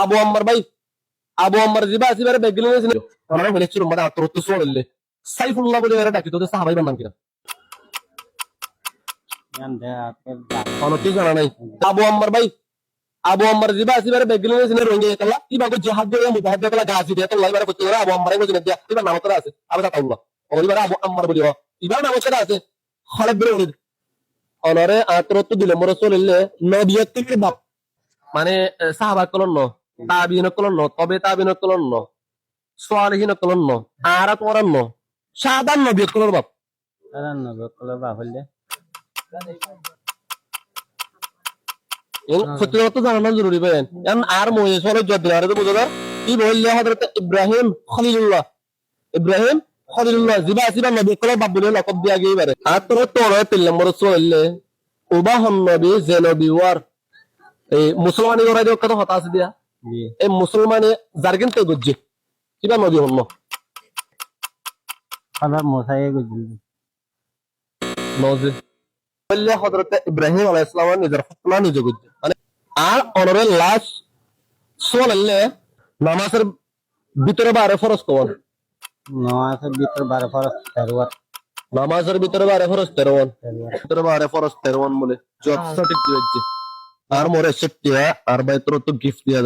আবু আম্মার ভাই আবু আম্মার জিবা আসিবারে বেগিলে ছিল ওনারা বলেছিল মানে আত্মহত্যা করলে সাইফুল্লাহ বলে এরা ডাকি তোদের সাহাবাই বানান কিনা কোন কি জানা নাই আবু আম্মার ভাই আবু আম্মার জিবা আসিবারে বেগিলে ছিল রঙে কলা কি বাগো জিহাদ দিয়ে মুজাহিদ কলা গাছি দিয়ে তো লাইবারে করতে ওরা আবু আম্মার বলে দিয়া এবার নাম করা আছে আবু তাকাল্লাহ ওইবার আবু আম্মার বলি এবার নাম করা আছে খালেদ বিন অনরে আত্মহত্যা দিলে রাসূলুল্লাহ নবিয়তের বাপ মানে সাহাবা কলন ন তাবিন কলন ন তবে তাবিন কলন ন সালিহিন কলন ন আর তোরান ন সাধারণ নবী কলর বাপ হলে সত্যি জানানো জরুরি ভাই আর মনে সরে যদ্দিন আর তো বুঝো না কি বললে হযরত ইব্রাহিম খলিলুল্লাহ জিবা জিবা নবী কলর বাপ বলে লকব দিয়া গিয়ে পারে আর তোর তোরা পেলাম রাসূলুল্লাহ উবাহন নবী যে নবী ওয়ার এই মুসলমানি ওরা যে কথা হতা আছে দিয়া এই মুসলমানে জার্গেন তো গজ্জে কিবা নবী হন্ন আবার মোসাই গুজল নজে বললে হযরত ইব্রাহিম আলাইহিস সালাম নিজের ফতনা নিজে গজ্জে মানে আর অনরে লাশ সোলাল্লে নামাজের ভিতরে বারে ফরজ কোন নামাজের ভিতর 12 ফরজ তেরওয়াত নামাজের ভিতরে বারে ফরজ তেরওয়ান ভিতরে বারে ফরজ তেরওয়ান বলে 64 দিয়েছে আর মোরে 60 আর বাইতর তো গিফট দিয়া